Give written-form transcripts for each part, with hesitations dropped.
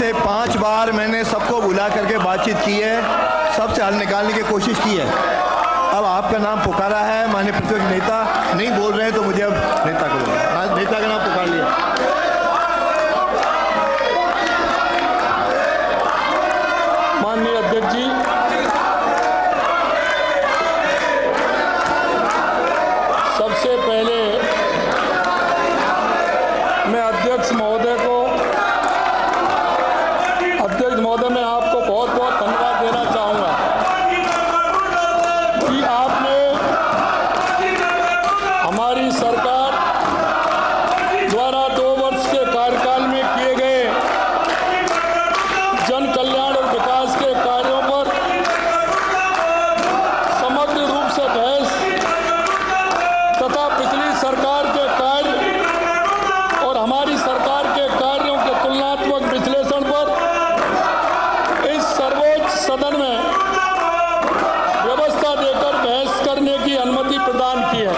से 5 बार मैंने सबको बुला करके बातचीत की है, सबसे हल निकालने की कोशिश की है। अब आपका नाम पुकारा है, माननीय प्रतिपक्ष नेता नहीं बोल रहे हैं तो मुझे अब नेता करूँगा। नेता का नाम पुकार लिया। माननीय अध्यक्ष जी, सबसे पहले मैं अध्यक्ष महोदय मैं आपको बहुत बहुत धन्यवाद देना चाहूँगा कि आपने हमारी सरकार द्वारा 2 वर्ष के कार्यकाल में किए गए जन कल्याण और विकास के कार्यों पर समग्र रूप से बहस तथा पिछली सरकार के कार्य और हमारी सरकार के कार्यों के तुलनात्मक विश्लेषण पर इस सर्वोच्च सदन में व्यवस्था देकर बहस करने की अनुमति प्रदान की है।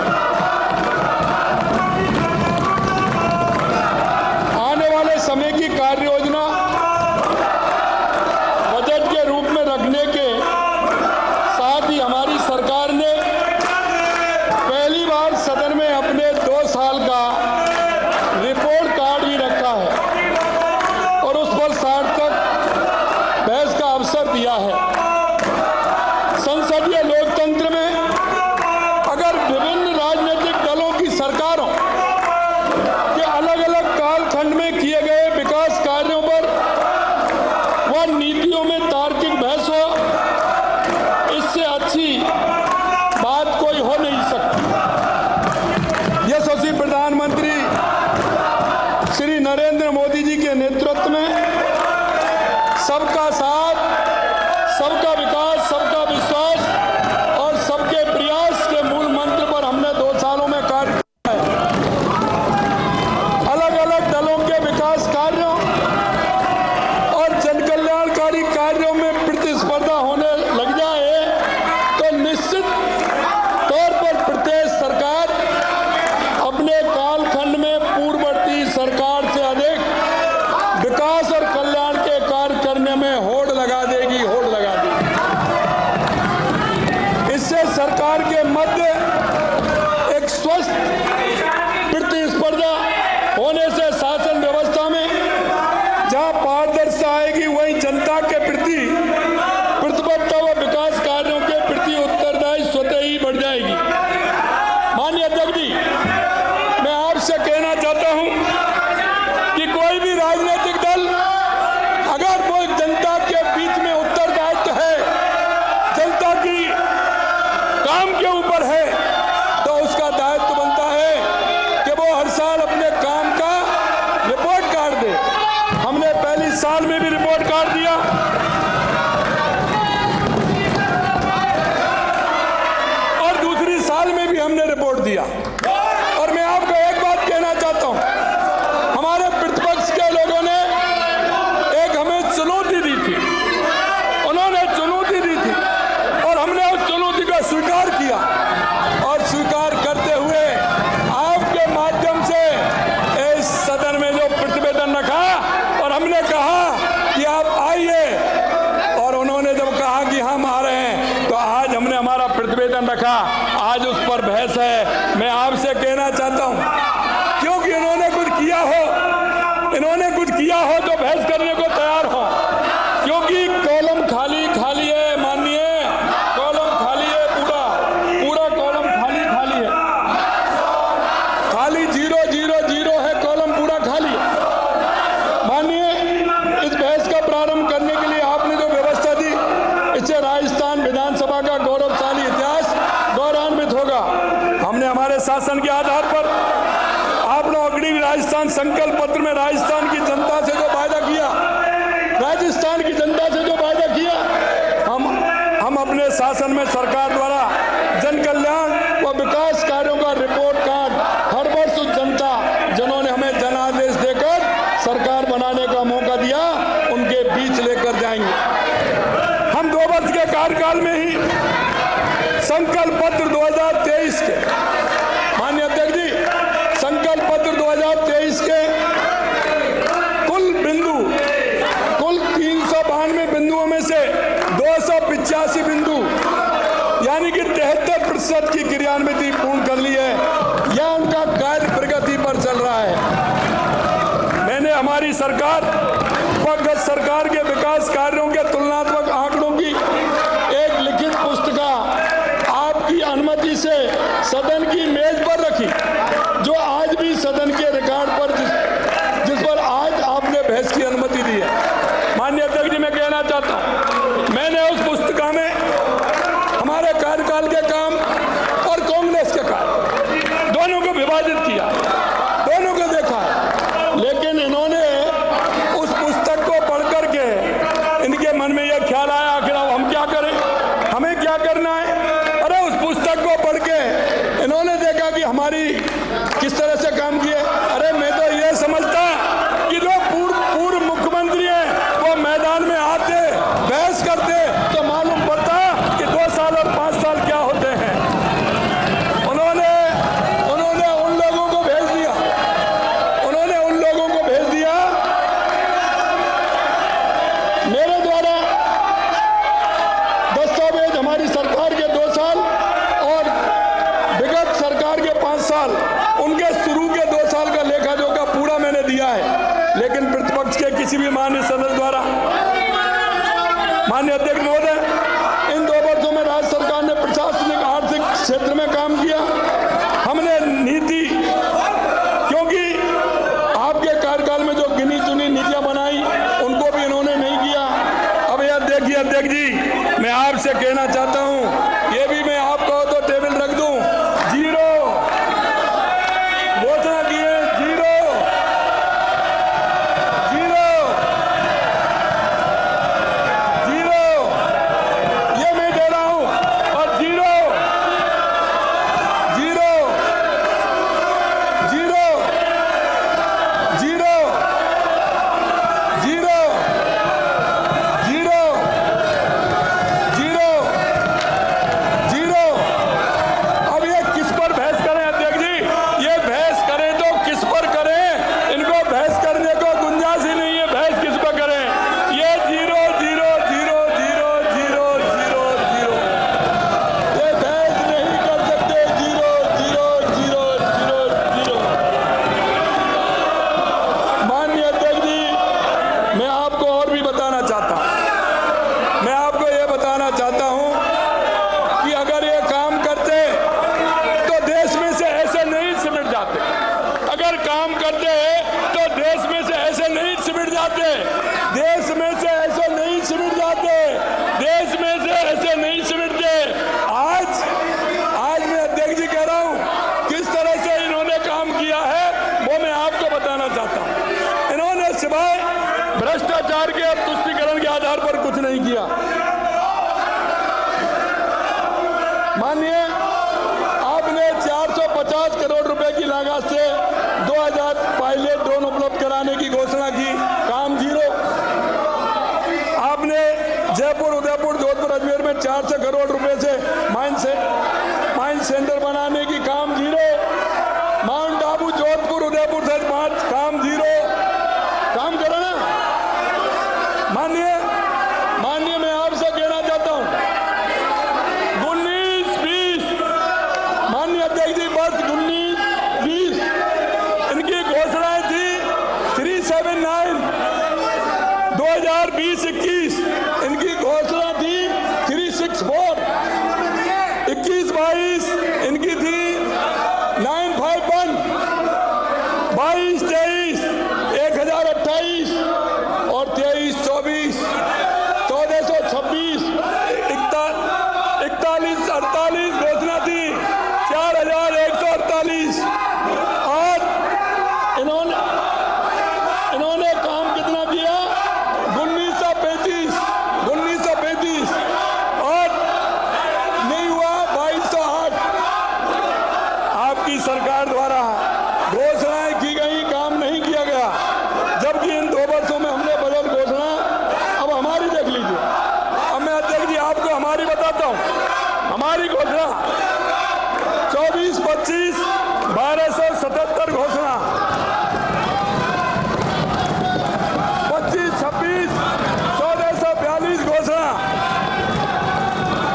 आने वाले समय की कार्य योजना बजट के रूप में रखने के साथ ही हमारी सरकार ने पहली बार सदन में अपने 2 साल का रिपोर्ट कार्ड भी रखा है और उस पर सार्थक बहस का अवसर दिया है। संसदीय लोकतंत्र में अगर विभिन्न राजनीतिक दलों की सरकारों के अलग अलग कालखंड में किए गए विकास कार्यों पर व नीतियों में तार्किक बहस हो, इससे अच्छी बात कोई हो नहीं सकती। यशस्वी प्रधानमंत्री श्री नरेंद्र मोदी जी के नेतृत्व में सबका साथ, सबका विकास, सबका विश्वास और सबके प्रयास के मूल मंत्र पर हमने 2 सालों में कार्य किया है। अलग अलग दलों के विकास कार्यों और जन कल्याणकारी कार्यों में प्रतिस्पर्धा होने लग जाए तो निश्चित तौर पर प्रत्येक सरकार अपने कालखंड में पूर्ववर्ती सरकार से अधिक विकास और कल्याण के कार्य करने में होड़ लगा देगी। इससे सरकार के मध्य एक स्वस्थ प्रतिस्पर्धा होने से शासन व्यवस्था में जहां पारदर्शिता आएगी, वहीं जनता के प्रति प्रतिबद्धता व विकास कार्यों के प्रति उत्तरदायी स्वतः ही बढ़ जाएगी। माननीय अध्यक्ष जी, मैं आपसे कहना चाहता हूं कि कोई भी राजनीतिक दल अगर वो जनता के बीच में उत्तरदायित्व है, जनता की काम के ऊपर है, तो उसका दायित्व बनता है कि वो हर साल अपने काम का रिपोर्ट कार्ड दे। हमने पहली साल में भी रिपोर्ट कार्ड दिया और दूसरी साल में भी हमने रिपोर्ट दिया। और मैं आपको एक बात कहना चाहता हूं, हमारे प्रतिपक्ष के लोगों ने एक हमें चुनौती दी थी, उन्होंने चुनौती दी थी और हमने उस चुनौती को स्वीकार किया और स्वीकार करते हुए आपके माध्यम से इस सदन में जो प्रतिवेदन रखा और हमने कहा कि आप आइए, और उन्होंने जब कहा कि हम आ रहे हैं तो आज हमने हमारा प्रतिवेदन रखा, आज उस पर बहस है। मैं आपसे कहना चाहता हूं, क्योंकि इन्होंने कुछ किया हो तो बहस करने को तैयार हो, क्योंकि कॉलम खाली खाली है। माननीय, कॉलम खाली है, पूरा कॉलम खाली है, खाली 0 है, कॉलम पूरा खाली है। माननीय, इस बहस का प्रारंभ करने के लिए आपने जो व्यवस्था दी, इससे राजस्थान विधानसभा का गौरवशाली इतिहास गौरवान्वित होगा। हमने हमारे शासन के आधार पर आप लोग अग्नि राजस्थान संकल्प पत्र में राजस्थान की जनता से जो वायदा किया, राजस्थान की जनता से जो वायदा किया, हम अपने शासन में सरकार द्वारा जन कल्याण व विकास कार्यों का रिपोर्ट कार्ड हर वर्ष उस जनता जिन्होंने हमें जनादेश देकर सरकार बनाने का मौका दिया, उनके बीच लेकर जाएंगे। हम 2 वर्ष के कार्यकाल में ही संकल्प पत्र 2023 के, माननीय अध्यक्ष जी, संकल्प पत्र 2023 के कुल बिंदु हमारी सरकार गत सरकार के विकास कार्यों के तुलनात्मक आंकड़ों की एक लिखित पुस्तिका आपकी अनुमति से सदन की मेज पर रखी, जो आज भी सदन के रिकॉर्ड पर जिस पर आज आपने बहस की अनुमति दी है। माननीय अध्यक्ष जी, मैं कहना चाहता हूं, मैंने उस पुस्तिका में हमारे कार्यकाल के काम और कांग्रेस के काम दोनों को विभाजित किया, दोनों को देखा है, लेकिन इन्होंने उस पुस्तक को पढ़ करके इनके मन में यह ख्याल आया आखिर अब हम क्या करें, हमें क्या करना है। अरे उस पुस्तक को पढ़ के इन्होंने देखा कि हमारी किस तरह से काम किए। अरे मैं तो यह समझता कि जो पूर्व मुख्यमंत्री हैं वो मैदान में आते बहस करते तो मालूम पड़ता कि 2 साल और 5 साल क्या होते हैं। उन्होंने उन लोगों को भेज दिया, उन्होंने उन लोगों को भेज दिया मेरे द्वारा दस्तावेज हमारी सरकार के 2 साल और विगत सरकार के 5 साल, उनके शुरू के 2 साल का लेखा जोखा पूरा मैंने दिया है। लेकिन प्रतिपक्ष के किसी भी माननीय सदस्य द्वारा, माननीय अध्यक्ष महोदय, इन 2 वर्षों में राज्य सरकार ने प्रशासनिक आर्थिक क्षेत्र में काम किया। हमने नीति, क्योंकि आपके कार्यकाल में जो गिनी चुनी नीतियां बनाई उनको भी इन्होंने नहीं किया। अब यह देखिए अध्यक्ष जी, मैं आपसे कहना चाहता हूं, ये भी मैं आपको तो टेबल रख दूं, 0 घोषणा की है, 0 ये मैं दे रहा हूं, और 0 अब ये किस पर बहस करें अध्यक्ष जी, ये बहस करें तो किस पर करें, इनको बहस करने को गुंजाइश ही नहीं है, बहस किस पर करें। ये 0 ये बहस नहीं कर सकते, 0 माननीय अध्यक्ष जी, मैं आपको और भी बताना चाहता हूं, मैं आपको यह बताना चाहता हूं कि अगर ये काम करते तो देश में से ऐसे नहीं सिमट जाते, अगर काम करते तो देश में से ऐसे नहीं सिमट जाते, देश में से ऐसे नहीं सिमट जाते, देश में से ऐसे नहीं सिमटते। आज मैं अध्यक्ष जी कह रहा हूं, किस तरह से इन्होंने काम किया है वो मैं आपको बताना चाहता हूं। इन्होंने सिवाय भ्रष्टाचार के और तुष्टीकरण के आधार पर कुछ नहीं किया। मानिए, आपने 450 करोड़ रुपए की लागत से 2000 पायलट ड्रोन उपलब्ध कराने की घोषणा की, काम 0। आपने जयपुर, उदयपुर, जोधपुर, अजमेर में 400 करोड़ रुपए से माइन सेंटर बनाने की, काम 0। माउंट आबू, जोधपुर, उदयपुर से 5, काम 0। काम करो ना। माननीय मैं आपसे कहना चाहता हूं, 19-20 माननीय अध्यक्ष जी, बस 19-20 इनकी घोषणाएं थी। 379 2020-21 इनकी घोषणा थी। 364 21-22 इनकी थी। 951 22-23 1028 और 23-24 1426 41-48 घोषणा थी। 4148 और इन्होंने काम कितना किया? 1935 और नहीं हुआ 2208। आपकी सरकार द्वारा घोषणाएं की गई, काम नहीं किया गया, जबकि इन 2 वर्षों में हमने बजट घोषणा, अब हमारी देख लीजिए। अब मैं अध्यक्ष जी आपको हमारी बताता हूं। हमारी घोषणा 24-25 1277 घोषणा, 25-26 1442 घोषणा,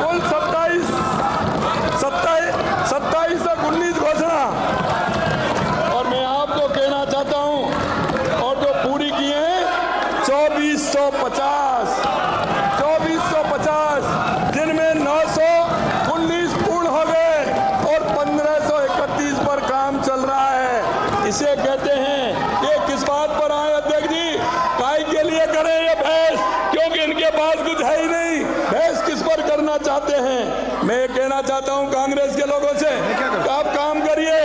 कुल 27-19 घोषणा, इसे कहते हैं। ये किस बात पर आए अध्यक्ष जी? काय के लिए करें ये बहस? क्योंकि इनके पास कुछ है ही नहीं। बहस किस पर करना चाहते हैं? मैं कहना चाहता हूं कांग्रेस के लोगों से, आप काम करिए,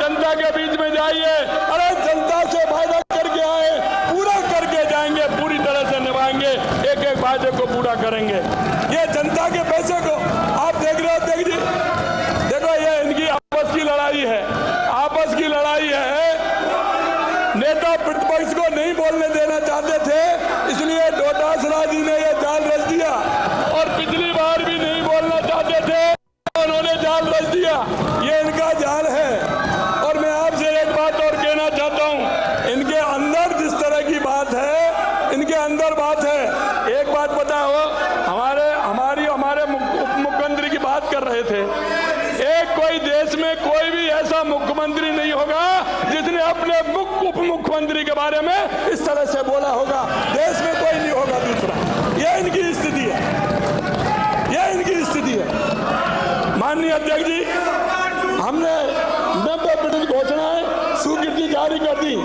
जनता के बीच में जाइए। अरे जनता से वायदा करके आए, पूरा करके जाएंगे, पूरी तरह से निभाएंगे, एक एक वायदे को पूरा करेंगे। ये जनता के पैसे को आप देख रहे हो अध्यक्ष जी, देखो ये इनकी आपस की लड़ाई है, आपस की लड़ाई है। नेता प्रतिपक्ष को नहीं बोलने देना चाहते थे, इसलिए डोटासरा जी ने यह जाल रच दिया, और पिछली बार भी नहीं बोलना चाहते थे, उन्होंने जाल रच दिया। ये इनका जाल है। और मैं आपसे एक बात और कहना चाहता हूं, इनके अंदर जिस तरह की बात है, इनके अंदर बात है। एक बात पता हो, हमारे उप मुख्यमंत्री की बात कर रहे थे। एक कोई देश में कोई भी ऐसा मुख्यमंत्री नहीं होगा जिसने अपने उप मुख्यमंत्री के बारे में इस तरह से बोला होगा। देश में कोई नहीं होगा दूसरा। यह इनकी स्थिति है, यह इनकी स्थिति है। माननीय अध्यक्ष जी, हमने 90% घोषणाएं स्वीकृति जारी कर दी।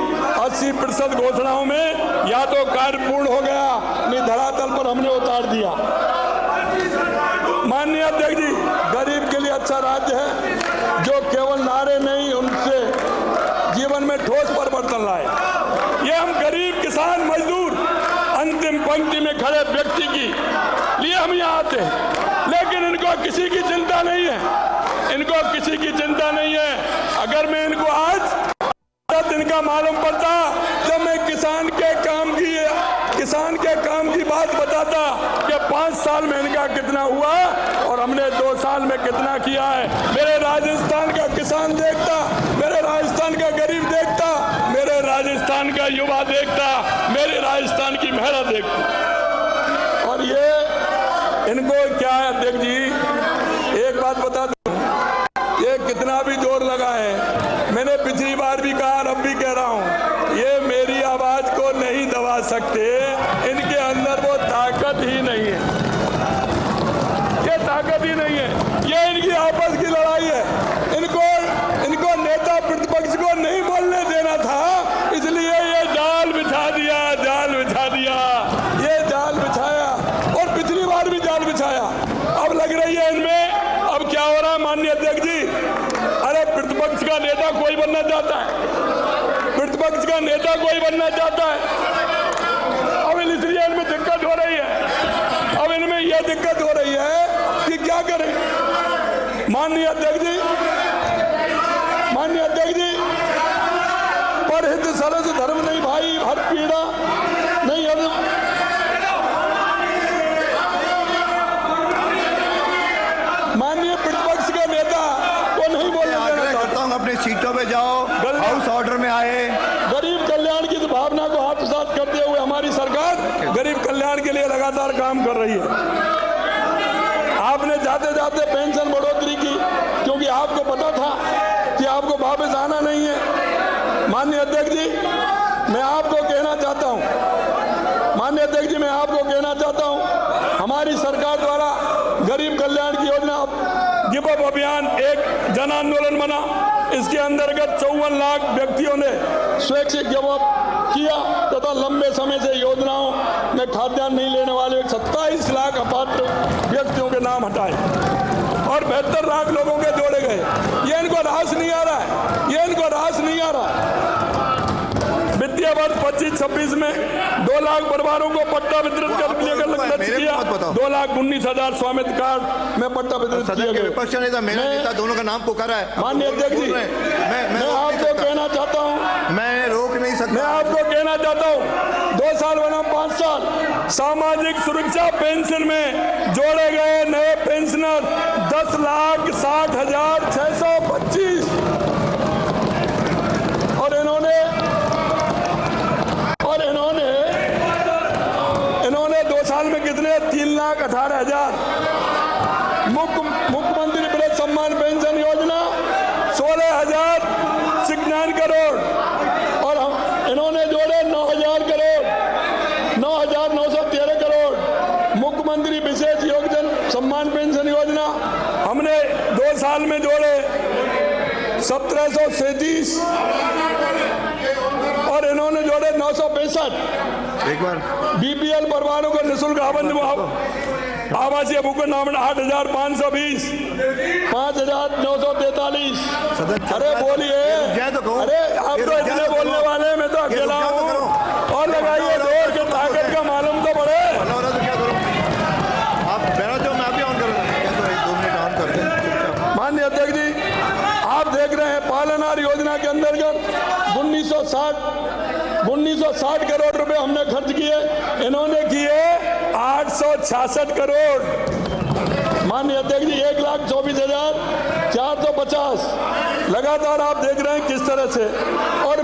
80% घोषणाओं में या तो कार्य पूर्ण हो गया, नहीं धरातल पर हमने उतार दिया। माननीय अध्यक्ष जी, गरीब के लिए अच्छा राज्य है जो केवल नारे नहीं, उनसे जीवन में ठोस परिवर्तन लाए। ये हम गरीब, किसान, मजदूर, अंतिम पंक्ति में खड़े व्यक्ति की लिए हम यहाँ आते हैं, लेकिन इनको किसी की चिंता नहीं है, इनको किसी की चिंता नहीं है। अगर मैं इनको आज इनका मालूम पड़ता, जब मैं किसान के काम की बात बताता कि 5 साल में इनका कितना हुआ और हमने 2 साल में कितना किया है। मेरे राजस्थान का किसान देखता, मेरे राजस्थान का गरीब देखता, मेरे राजस्थान का युवा देखता, मेरे राजस्थान की महिला देखती। और ये इनको क्या है अध्यक्ष जी, एक बात बता दूं, ये कितना भी जोर लगा है, मैंने पिछली बार भी कहा, अब भी कह रहा हूं, ये मेरी आवाज को नहीं दबा सकते। इनके अंदर वो ताकत ही नहीं है, ये ताकत ही नहीं है। ये इनकी आपस की लड़ाई है। इनको नेता प्रतिपक्ष को नहीं बोलने देना था, इसलिए ये जाल बिछा दिया, ये जाल बिछाया, और पिछली बार भी जाल बिछाया। अब लग रही है इनमें, अब क्या हो रहा है माननीय अध्यक्ष जी? अरे प्रतिपक्ष का नेता कोई बनना चाहता है, प्रतिपक्ष का नेता कोई बनना चाहता है। अब इसलिए इनमें दिक्कत हो रही है, अब इनमें यह दिक्कत हो रही है कि क्या करें। माननीय अध्यक्ष जी, परहित सरस धर्म नहीं भाई, हर पीड़ा नहीं। माननीय प्रतिपक्ष का नेता को नहीं बोलने देना चाहता हूं। अपनी सीटों पे जाओ, हाउस ऑर्डर में आए। गरीब कल्याण की भावना को आत्मसात करते हुए हमारी सरकार गरीब कल्याण के लिए लगातार काम कर रही है। आपने जाते जाते पेंशन बढ़ोतरी की, क्योंकि आपको पता था कि आपको वापस आना नहीं है। माननीय अध्यक्ष जी, मैं आपको कहना चाहता हूं, हमारी सरकार द्वारा गरीब कल्याण की योजना गिव अप अभियान एक जन आंदोलन बना। इसके अंतर्गत 54 लाख व्यक्तियों ने स्वैच्छिक गिव अप किया तथा लंबे समय से योजनाओं में खाद्यान्न नहीं लेने वाले 27 लाख अपात्र व्यक्तियों के नाम हटाए और 72 लाख लोगों के जोड़े गए। ये इनको रास नहीं आ रहा है, ये इनको रास नहीं आ रहा। वित्तीय वर्ष 25-26 में 2 लाख परिवारों को पट्टा वितरित करने का लक्ष्य किया। 2,19,000 स्वामित्व कार्ड में पट्टा वितरित किया गया। विपक्ष नेता, मेरा नेता, दोनों का नाम पुकारा है। माननीय अध्यक्ष जी, मैं आपको कहना चाहता हूँ, मैं रोक नहीं सकता। मैं आपको कहना चाहता हूँ, 2 साल बनाम 5 साल सामाजिक सुरक्षा पेंशन में जोड़े गए नए पेंशनर 10,60,625 और इन्होंने 2 साल में कितने 3,18,000। मुख्यमंत्री वृद्ध सम्मान पेंशन योजना 16,069 करोड़ और इन्होंने जोड़े 9,000 करोड़, 9,913 करोड़। मुख्यमंत्री विशेष योगदान सम्मान पेंशन योजना हमने 2 साल में जोड़े 1737 और इन्होंने जोड़े 965। एक बार बीपीएल परिवारों को निःशुल्क आवासीय भूखंड आवंटन 8,520, 5,943। अरे बोलिए, अरे आप तो इतने बोलने वाले हैं, मैं तो अकेला हूँ। और लगाइए जोर के ताकत का मालूम तो पड़े। आप मेरा जो मैं अभी ऑन करूँगा, 2 मिनट ऑन कर दें। माननीय अध्यक्ष जी, आप देख रहे हैं पालनहार योजना के अंतर्गत 1960 करोड़ रुपए हमने खर्च किए, इन्होंने किए 866 करोड़। माननीय अध्यक्ष जी 1,24,450 लगातार आप देख रहे हैं किस तरह से। और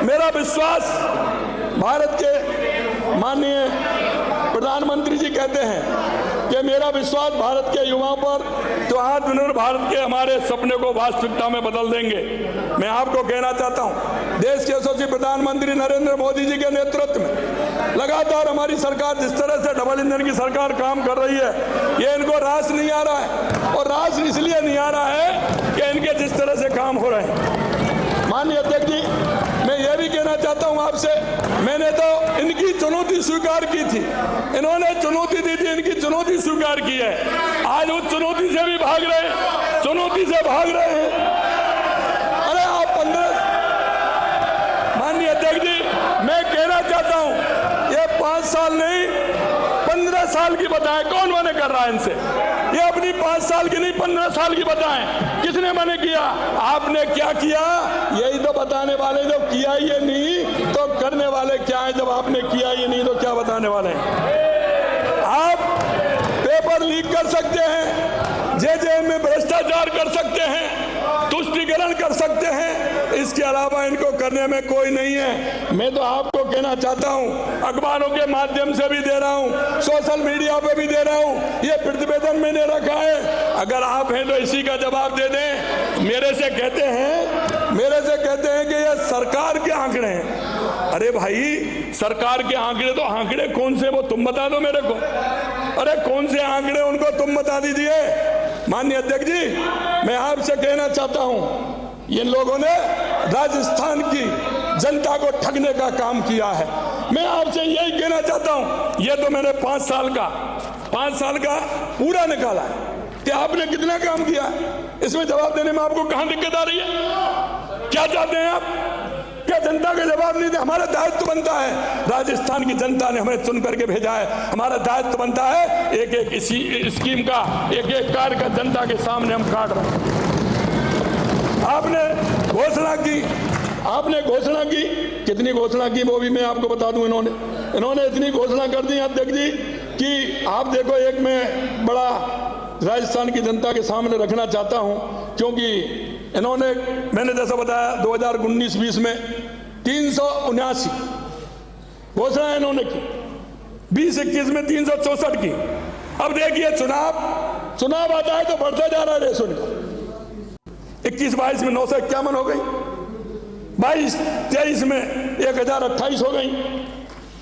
मेरा विश्वास भारत के माननीय प्रधानमंत्री जी कहते हैं कि मेरा विश्वास भारत के युवाओं पर, तो आत्मनिर्भर भारत के हमारे सपने को वास्तविकता में बदल देंगे। मैं आपको कहना चाहता हूं, देश के यशस्वी प्रधानमंत्री नरेंद्र मोदी जी के नेतृत्व में लगातार हमारी सरकार जिस तरह से डबल इंजन की सरकार काम कर रही है, ये इनको रास नहीं आ रहा है। और रास इसलिए नहीं आ रहा है कि इनके जिस तरह से काम हो रहे हैं। माननीय अध्यक्ष जी, मैं ये भी कहना चाहता हूं आपसे, मैंने तो इनकी चुनौती स्वीकार की थी, इन्होंने चुनौती दी थी, इनकी चुनौती स्वीकार की है। आज उस चुनौती से भी भाग रहे हैं, चुनौती से भाग रहे हैं। अरे आप 15, माननीय अध्यक्ष जी, मैं कहना चाहता हूं, ये 5 साल नहीं 15 साल की बताएं कौन मना कर रहा है इनसे। ये अपनी 5 साल की नहीं 15 साल की बताएं, किसने मना किया, आपने क्या किया, यही तो बताने वाले। जब किया ये नहीं तो करने वाले क्या है, जब आपने किया ये नहीं तो क्या बताने वाले हैं। आप पेपर लीक कर सकते हैं, जेजे में भ्रष्टाचार कर सकते हैं, तुष्टीकरण कर सकते हैं, इसके अलावा इनको करने में कोई नहीं है। मैं तो आपको कहना चाहता हूं, अखबारों के माध्यम से भी दे रहा हूं, सोशल मीडिया पे भी दे रहा हूं, ये प्रतिवेदन मैंने रखा है। अगर आप हैं तो इसी का जवाब दे दें। मेरे से कहते हैं कि ये सरकार के आंकड़े हैं। अरे भाई, सरकार के आंकड़े तो आंकड़े कौन से, वो तुम बता दो मेरे को। अरे कौन से आंकड़े, उनको तुम बता दीजिए। माननीय अध्यक्ष जी, मैं आपसे कहना चाहता हूं, इन लोगों ने राजस्थान की जनता को ठगने का काम किया है। मैं आपसे यही कहना चाहता हूं, ये तो मैंने 5 साल का पूरा निकाला है कि आपने कितना काम किया है। इसमें जवाब देने में आपको कहां दिक्कत आ रही है? क्या चाहते हैं आप? क्या जनता का जवाब नहीं दे? हमारा दायित्व बनता है, राजस्थान की जनता ने हमें चुन करके भेजा है, हमारा दायित्व बनता है एक एक इसी स्कीम का, एक एक कार्य का जनता के सामने हम काट रहे हैं। आपने घोषणा की, कितनी घोषणा की वो भी मैं आपको बता दूं। इन्होंने इतनी घोषणा कर दी अध्यक्ष जी कि आप देखो, एक मैं बड़ा राजस्थान की जनता के सामने रखना चाहता हूं, क्योंकि मैंने जैसा बताया 2019-20 में 379 घोषणा इन्होंने की, 2021 में 364 की। अब देखिए, चुनाव आता है तो बढ़ता जा रहा है रेशो। 21-22 में 951 हो गई, 22-23 में 1028 हो गई,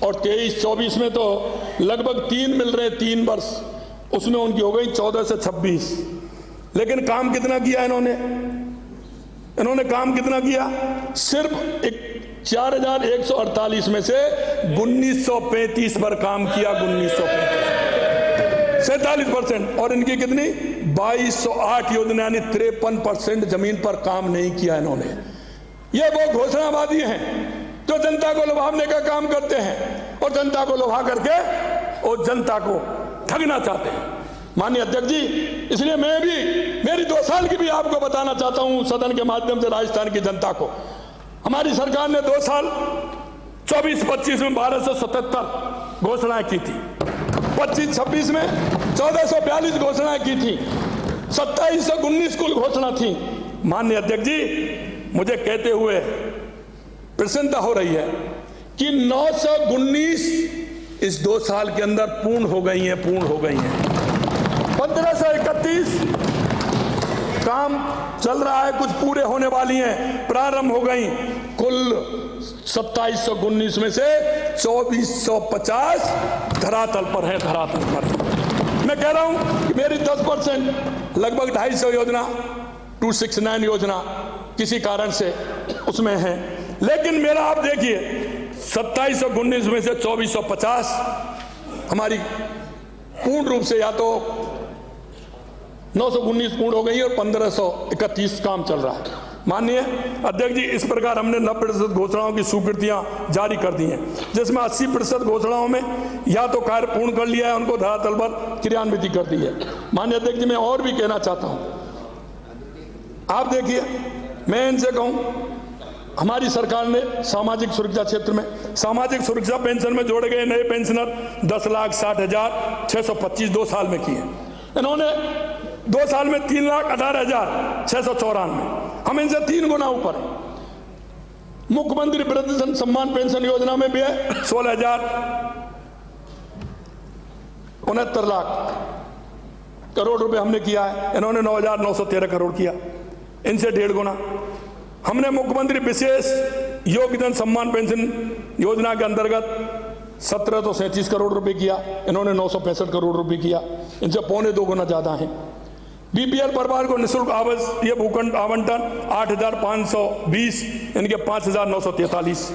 और 23-24 में तो लगभग 3 मिल रहे, 3 वर्ष उसमें उनकी हो गई 14 से 26। लेकिन काम कितना किया इन्होंने काम कितना किया? सिर्फ 4148 में से 1935 पर काम किया, 1935, 47%। और इनकी कितनी 2208 योजना, यानी 53% जमीन पर काम नहीं किया इन्होंने। ये वो घोषणाबाजी हैं जो जनता को लुभावने का काम करते हैं, और जनता को लुभा करके और जनता को ठगना चाहते हैं। माननीय अध्यक्ष जी, इसलिए मैं भी मेरी 2 साल की भी आपको बताना चाहता हूं सदन के माध्यम से राजस्थान की जनता को। हमारी सरकार ने 2 साल 24-25 में 1277 घोषणाएं की थी, 25-26 में 1442 घोषणाएं की थी, 2719 कुल घोषणा थी। माननीय अध्यक्ष जी, मुझे कहते हुए प्रसन्नता हो रही है कि 919 इस 2 साल के अंदर पूर्ण हो गई हैं। 1531 काम चल रहा है, कुछ पूरे होने वाली हैं, प्रारंभ हो गई। कुल 2719 में से 2450 धरातल पर है, धरातल पर। मैं कह रहा हूं कि मेरी 10% लगभग 250 योजना 269 योजना किसी कारण से उसमें है। लेकिन मेरा आप देखिए 2719 में से 2450 हमारी पूर्ण रूप से या तो 919 पूर्ण हो गई और 1531 काम चल रहा है। माननीय अध्यक्ष जी, इस प्रकार हमने 90% घोषणाओं की स्वीकृतियां जारी कर दी हैं, जिसमें 80% घोषणाओं में या तो कार्य पूर्ण कर लिया है, उनको धरातल पर क्रियान्वित कर दी है। माननीय अध्यक्ष जी, मैं और भी कहना चाहता हूं, आप देखिए, मैं इनसे कहूं, हमारी सरकार ने सामाजिक सुरक्षा क्षेत्र में सामाजिक सुरक्षा पेंशन में जोड़े गए नए पेंशनर 10,60,625 2 साल में किए। इन्होंने 2 साल में 3,18,694, हम इनसे 3 गुना ऊपर हैं। मुख्यमंत्री वृद्ध सम्मान पेंशन योजना में भी है 16,69 लाख करोड़ रुपए हमने किया है, इन्होंने 9,913 करोड़ किया, इनसे 1.5 गुना। हमने मुख्यमंत्री विशेष योगदान सम्मान पेंशन योजना के अंतर्गत 1737 करोड़ रुपए किया, इन्होंने 965 करोड़ रुपए किया, इनसे 1.25 गुना ज्यादा है। बीपीएल परिवार को निःशुल्क आवासीय भूखंड आवंटन 8,520, इनके 5,943।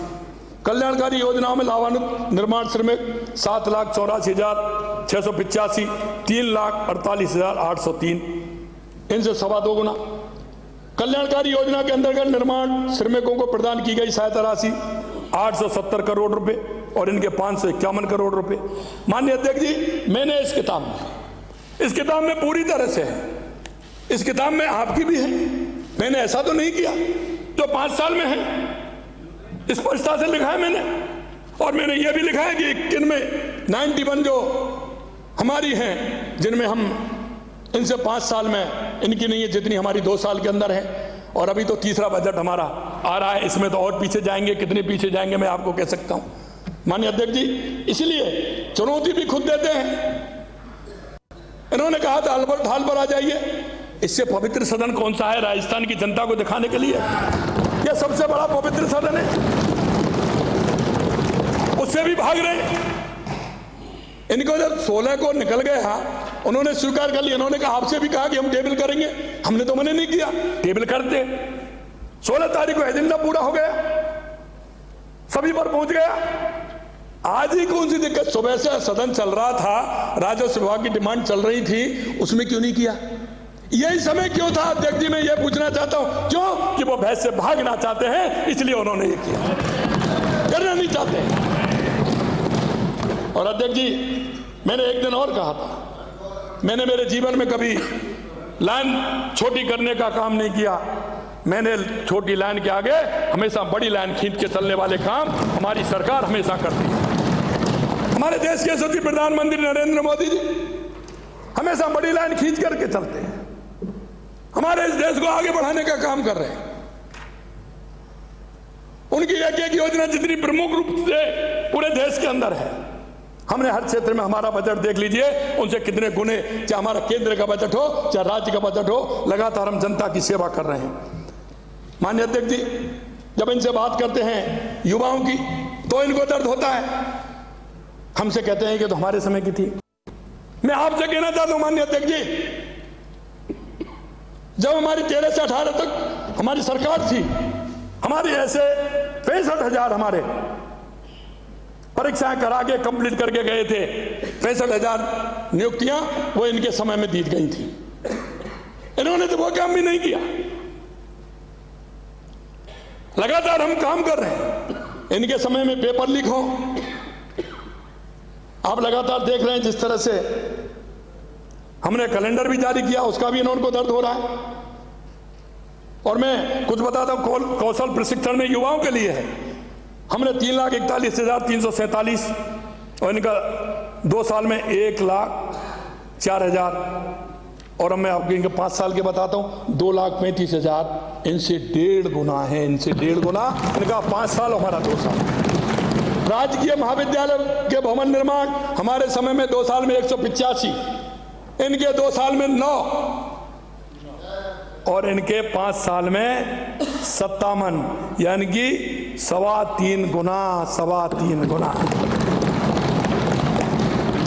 कल्याणकारी योजनाओं में लाभान्वित निर्माण श्रमिक 7,84,685, 3,48,803, इनसे 2.25 गुना। कल्याणकारी योजना के अंतर्गत निर्माण श्रमिकों को प्रदान की गई सहायता राशि 870 करोड़ रुपए और इनके 551 करोड़ रुपए। माननीय अध्यक्ष जी, मैंने इस किताब में पूरी तरह से है, इस किताब में आपकी भी है, मैंने ऐसा तो नहीं किया जो 5 साल में है, स्पष्टता से लिखा है मैंने। और मैंने यह भी लिखा है कि इनमें 91 जो हमारी हैं, जिनमें हम इनसे 5 साल में इनकी नहीं है जितनी हमारी 2 साल के अंदर है। और अभी तो तीसरा बजट हमारा आ रहा है, इसमें तो और पीछे जाएंगे, कितने पीछे जाएंगे मैं आपको कह सकता हूं। माननीय अध्यक्ष जी, इसलिए चुनौती भी खुद देते हैं। इन्होंने कहा था अलबर्ट हाल पर आ जाइए, इससे पवित्र सदन कौन सा है राजस्थान की जनता को दिखाने के लिए? यह सबसे बड़ा पवित्र सदन है, उससे भी भाग रहे। इनको जब 16 को निकल गया, उन्होंने स्वीकार कर लिया, इन्होंने कहा आपसे भी कहा कि हम टेबल करेंगे, हमने तो मना नहीं किया, टेबल करते। 16 तारीख को एजेंडा पूरा हो गया, सभी पर पहुंच गया। आज ही कौन सी दिक्कत? सुबह से सदन चल रहा था, राजस्व विभाग की डिमांड चल रही थी, उसमें क्यों नहीं किया? यही समय क्यों था अध्यक्ष जी? मैं ये पूछना चाहता हूं, क्यों? कि वो भैंस से भागना चाहते हैं, इसलिए उन्होंने ये किया, करना नहीं चाहते। और अध्यक्ष जी, मैंने एक दिन और कहा था, मैंने मेरे जीवन में कभी लाइन छोटी करने का काम नहीं किया। मैंने छोटी लाइन के आगे हमेशा बड़ी लाइन खींच के चलने वाले काम हमारी सरकार हमेशा करती है। हमारे देश के यशस्वी प्रधानमंत्री नरेंद्र मोदी जी हमेशा बड़ी लाइन खींच करके चलते हैं, हमारे इस देश को आगे बढ़ाने का काम कर रहे हैं। उनकी एक एक योजना जितनी प्रमुख रूप से पूरे देश के अंदर है, हमने हर क्षेत्र में हमारा बजट देख लीजिए, उनसे कितने गुने, चाहे हमारा केंद्र का बजट हो चाहे राज्य का बजट हो, लगातार हम जनता की सेवा कर रहे हैं। माननीय अध्यक्ष जी, जब इनसे बात करते हैं युवाओं की, तो इनको दर्द होता है। हमसे कहते हैं कि तो हमारे समय की थी। मैं आपसे कहना चाहता हूं माननीय अध्यक्ष जी, जब हमारी 13 से 18 तक हमारी सरकार थी, हमारे ऐसे 65,000 हमारे परीक्षाएं करा के कंप्लीट करके गए थे। 65,000 नियुक्तियां वो इनके समय में दी गई थी, इन्होंने तो वो काम भी नहीं किया। लगातार हम काम कर रहे हैं, इनके समय में पेपर लीक हो, आप लगातार देख रहे हैं जिस तरह से हमने कैलेंडर भी जारी किया, उसका भी इनको दर्द हो रहा है। और मैं कुछ बताता हूं, कौशल प्रशिक्षण में युवाओं के लिए है, हमने 3,41,347 और इनका 2 साल में 1,04,000 और मैं आपको इनके 5 साल के बताता हूं 2,35,000, इनसे 1.5 गुना है, इनसे 1.5 गुना। इनका 5 साल, हमारा 2 साल। राजकीय महाविद्यालय के भवन निर्माण हमारे समय में 2 साल में 185, इनके 2 साल में 9 और इनके 5 साल में 57, यानी कि 3.25 गुना, 3.25 गुना।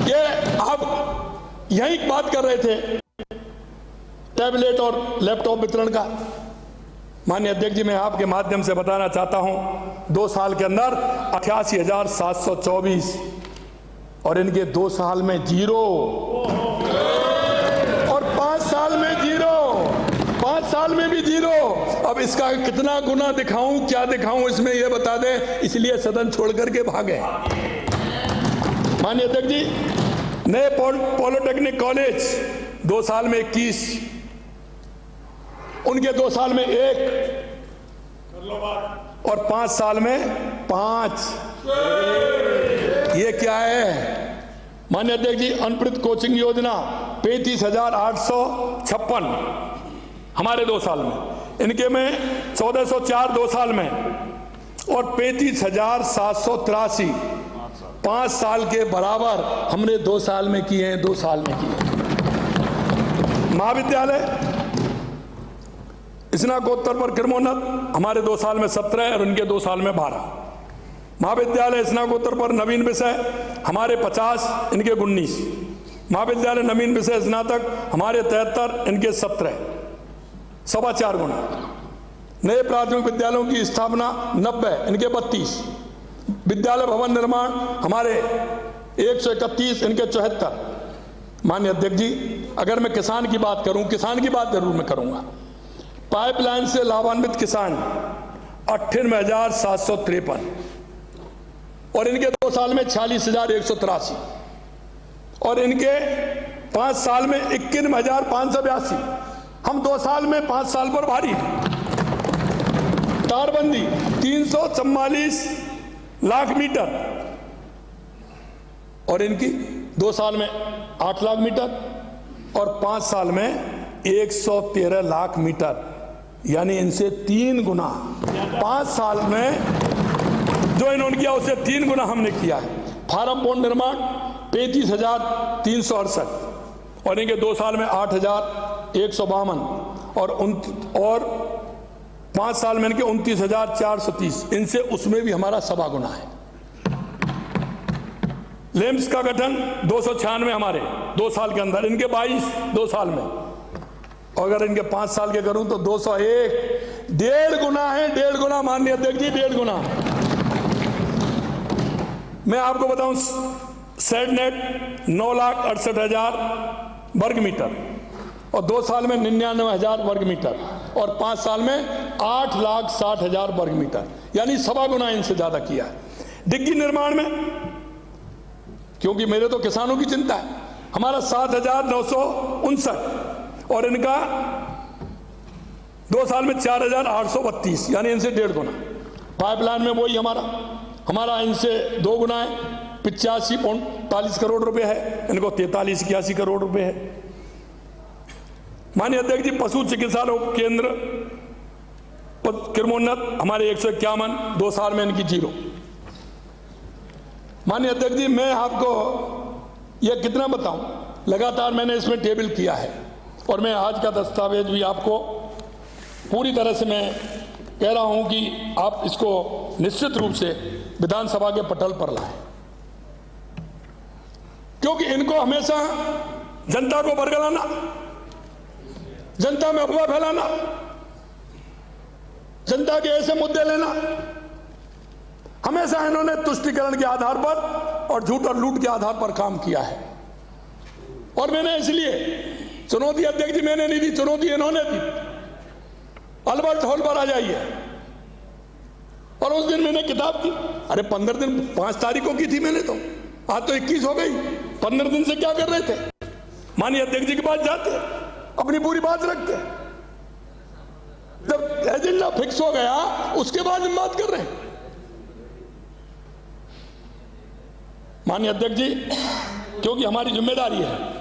ये आप यही बात कर रहे थे टैबलेट और लैपटॉप वितरण का। माननीय अध्यक्ष जी, मैं आपके माध्यम से बताना चाहता हूं 2 साल के अंदर 88,724 और इनके 2 साल में 0 और 5 साल में 0, 5 साल में भी 0। अब इसका कितना गुना दिखाऊं, क्या दिखाऊं इसमें ये बता दें, इसलिए सदन छोड़ करके भागे। माननीय अध्यक्ष जी, नए पॉलिटेक्निक कॉलेज 2 साल में 21, उनके 2 साल में 1 और 5 साल में 5। ये क्या है? माननीय अध्यक्ष जी, अनवरत कोचिंग योजना 35,856 हमारे 2 साल में, इनके में 1404 2 साल में और 35,783 5 साल के बराबर हमने 2 साल में किए हैं, 2 साल में किए। महाविद्यालय स्नातकोत्तर पर क्रमोन्नत हमारे 2 साल में 17 और उनके 2 साल में 12। महाविद्यालय स्नातकोत्तर पर नवीन विषय हमारे 50, इनके 19। महाविद्यालय नवीन विषय स्नातक हमारे 73, इनके 17, 4.25 गुना। नए प्राथमिक विद्यालयों की स्थापना 90, इनके 32। विद्यालय भवन निर्माण हमारे 131, इनके 74। माननीय अध्यक्ष जी, अगर मैं किसान की बात करूं, किसान की बात जरूर मैं करूंगा, पाइपलाइन से लाभान्वित किसान 98,753 और इनके 2 साल में 46,183 और इनके 5 साल में 51,582। हम 2 साल में 5 साल पर भारी। तारबंदी 344 लाख मीटर और इनकी 2 साल में 8 लाख मीटर और 5 साल में 113 लाख मीटर, यानी इनसे 3 गुना 5 साल में जो इन्होंने किया उससे 3 गुना हमने किया है। फार्म बोर्ड निर्माण 35,368 और इनके 2 साल में 8,152 और 5 साल में इनके 29,430, इनसे उसमें भी हमारा 1.25 गुना है। लेम्स का गठन 296 हमारे 2 साल के अंदर, इनके 22 2 साल में, और अगर इनके 5 साल के करूं तो 201, 1.5 गुना है, 1.5 गुना। माननीय अध्यक्ष जी, 1.5 गुना। मैं आपको बताऊं, सेडनेट 9,68,000 वर्ग मीटर और 2 साल में 99,000 वर्ग मीटर और 5 साल में 8,60,000 वर्ग मीटर, यानी 1.25 गुना इनसे ज्यादा किया है। डिग्गी निर्माण में, क्योंकि मेरे तो किसानों की चिंता है, हमारा 7,959 और इनका 2 साल में 4,832, यानी इनसे 1.5 गुना। पाइपलाइन में वही हमारा इनसे 2 गुना है, 85.45 करोड़ रुपए है, इनको 43-81 करोड़ रुपए है। माननीय अध्यक्ष जी, पशु चिकित्सालय केंद्र क्रमोन्नत हमारे 151, 2 साल में इनकी 0। माननीय अध्यक्ष जी, मैं आपको यह कितना बताऊं, लगातार मैंने इसमें टेबल किया है और मैं आज का दस्तावेज भी आपको पूरी तरह से मैं कह रहा हूं कि आप इसको निश्चित रूप से विधानसभा के पटल पर लाएं, क्योंकि इनको हमेशा जनता को बरगलाना, जनता में अफवाह फैलाना, जनता के ऐसे मुद्दे लेना, हमेशा इन्होंने तुष्टीकरण के आधार पर और झूठ और लूट के आधार पर काम किया है। और मैंने इसलिए चुनौती, अध्यक्ष जी मैंने नहीं दी, चुनौती इन्होंने दी। अल्बर्ट हॉल पर आ जाइए, और उस दिन मैंने किताब की, अरे 15 दिन, 5 तारीख को की थी मैंने, तो आज तो 21 हो गई, 15 दिन से क्या कर रहे थे? माननीय अध्यक्ष जी के पास जाते, अपनी पूरी बात रखते, जब एजेंडा फिक्स हो गया उसके बाद हम बात कर रहे हैं। माननीय अध्यक्ष जी, क्योंकि हमारी जिम्मेदारी है,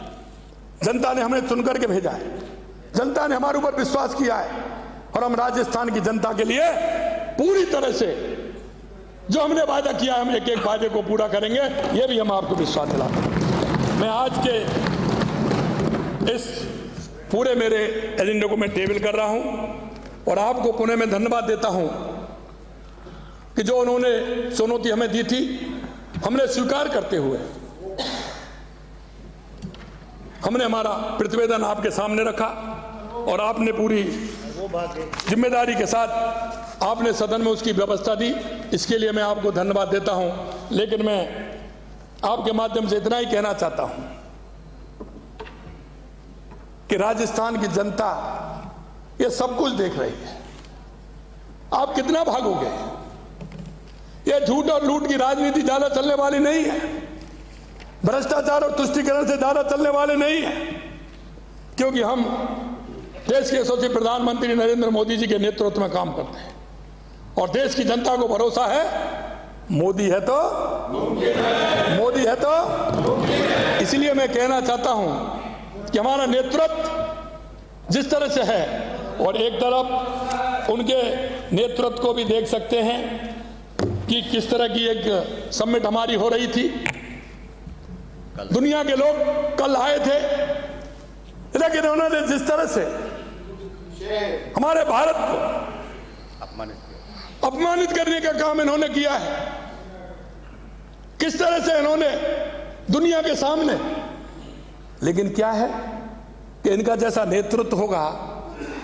जनता ने हमें चुनकर के भेजा है, जनता ने हमारे ऊपर विश्वास किया है और हम राजस्थान की जनता के लिए पूरी तरह से जो हमने वादा किया, हम एक एक वादे को पूरा करेंगे, ये भी हम आपको विश्वास दिलाते हैं। मैं आज के इस पूरे मेरे एजेंडे को मैं टेबल कर रहा हूं और आपको पुणे में धन्यवाद देता हूं कि जो उन्होंने चुनौती हमें दी थी, हमने स्वीकार करते हुए हमने हमारा प्रतिवेदन आपके सामने रखा और आपने पूरी जिम्मेदारी के साथ आपने सदन में उसकी व्यवस्था दी, इसके लिए मैं आपको धन्यवाद देता हूं। लेकिन मैं आपके माध्यम से इतना ही कहना चाहता हूं कि राजस्थान की जनता ये सब कुछ देख रही है। आप कितना भागोगे? ये झूठ और लूट की राजनीति ज्यादा चलने वाली नहीं है, भ्रष्टाचार और तुष्टीकरण से ज्यादा चलने वाले नहीं है, क्योंकि हम देश के यशस्वी प्रधानमंत्री नरेंद्र मोदी जी के नेतृत्व में काम करते हैं और देश की जनता को भरोसा है, मोदी है तो मोदी है तो। इसलिए मैं कहना चाहता हूं कि हमारा नेतृत्व जिस तरह से है, और एक तरफ उनके नेतृत्व को भी देख सकते हैं कि किस तरह की एक समिट हमारी हो रही थी। दुनिया के लोग कल आए थे, लेकिन उन्होंने जिस तरह से हमारे भारत को अपमानित करने का काम इन्होंने किया है, किस तरह से इन्होंने दुनिया के सामने, लेकिन क्या है कि इनका जैसा नेतृत्व होगा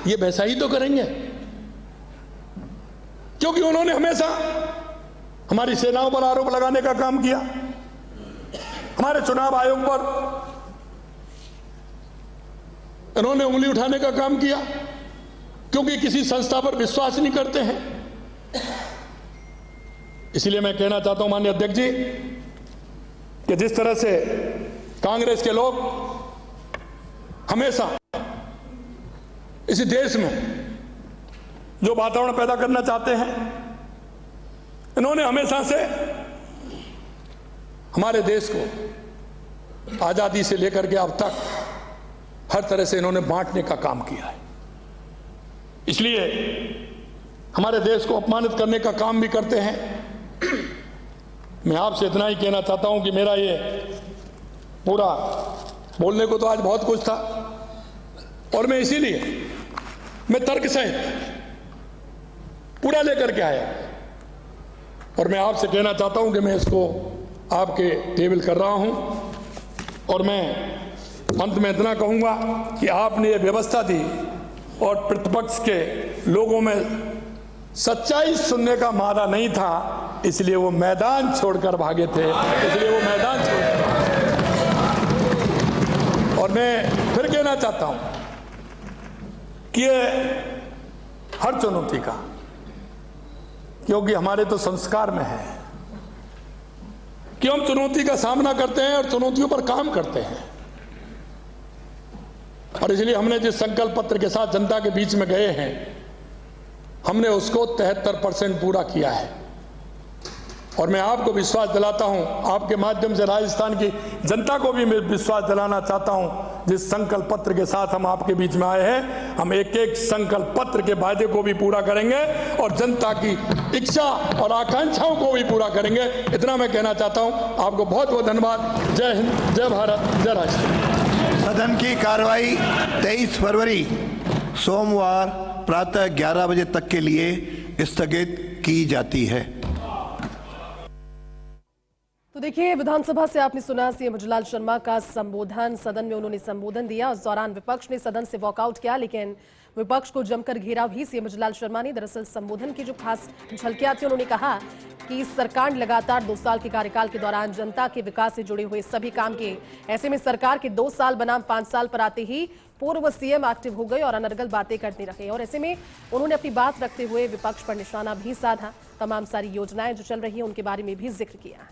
ये वैसा ही तो करेंगे, क्योंकि उन्होंने हमेशा हमारी सेनाओं पर आरोप लगाने का काम किया, हमारे चुनाव आयोग पर इन्होंने उंगली उठाने का काम किया, क्योंकि किसी संस्था पर विश्वास नहीं करते हैं। इसलिए मैं कहना चाहता हूं माननीय अध्यक्ष जी कि जिस तरह से कांग्रेस के लोग हमेशा इसी देश में जो वातावरण पैदा करना चाहते हैं, इन्होंने हमेशा से हमारे देश को आजादी से लेकर के अब तक हर तरह से इन्होंने बांटने का काम किया है। इसलिए हमारे देश को अपमानित करने का काम भी करते हैं। मैं आपसे इतना ही कहना चाहता हूं कि मेरा ये पूरा बोलने को तो आज बहुत कुछ था, और मैं इसीलिए मैं तर्क सहित पूरा लेकर के आया, और मैं आपसे कहना चाहता हूं कि मैं इसको आपके टेबल कर रहा हूं, और मैं अंत में इतना कहूंगा कि आपने ये व्यवस्था दी और प्रतिपक्ष के लोगों में सच्चाई सुनने का मादा नहीं था, इसलिए वो मैदान छोड़कर भागे थे, इसलिए वो मैदान छोड़कर भागे। और मैं फिर कहना चाहता हूं कि ये हर चुनौती का, क्योंकि हमारे तो संस्कार में है कि हम चुनौती का सामना करते हैं और चुनौतियों पर काम करते हैं, और इसलिए हमने जिस संकल्प पत्र के साथ जनता के बीच में गए हैं, हमने उसको 73% पूरा किया है। और मैं आपको विश्वास दिलाता हूं, आपके माध्यम से राजस्थान की जनता को भी मैं विश्वास दिलाना चाहता हूं, जिस संकल्प पत्र के साथ हम आपके बीच में आए हैं, हम एक एक संकल्प पत्र के वायदे को भी पूरा करेंगे और जनता की इच्छा और आकांक्षाओं को भी पूरा करेंगे। इतना मैं कहना चाहता हूं। आपको बहुत बहुत धन्यवाद। जय हिंद, जय भारत, जय राजस्थान। सदन की कार्रवाई 23 फरवरी सोमवार प्रातः 11 बजे तक के लिए स्थगित की जाती है। तो देखिए, विधानसभा से आपने सुना सीएम भुजलाल शर्मा का संबोधन। सदन में उन्होंने संबोधन दिया, उस दौरान विपक्ष ने सदन से वॉकआउट किया, लेकिन विपक्ष को जमकर घेरा भी सीएम भुजलाल शर्मा ने। दरअसल संबोधन की जो खास झलकियां थी, उन्होंने कहा कि सरकार ने लगातार 2 साल के कार्यकाल के दौरान जनता के विकास से जुड़े हुए सभी काम किए। ऐसे में सरकार के 2 साल बनाम 5 साल पर आते ही पूर्व सीएम एक्टिव हो गए और अनर्गल बातें करते रहे, और ऐसे में उन्होंने अपनी बात रखते हुए विपक्ष पर निशाना भी साधा। तमाम सारी योजनाएं जो चल रही है उनके बारे में भी जिक्र किया।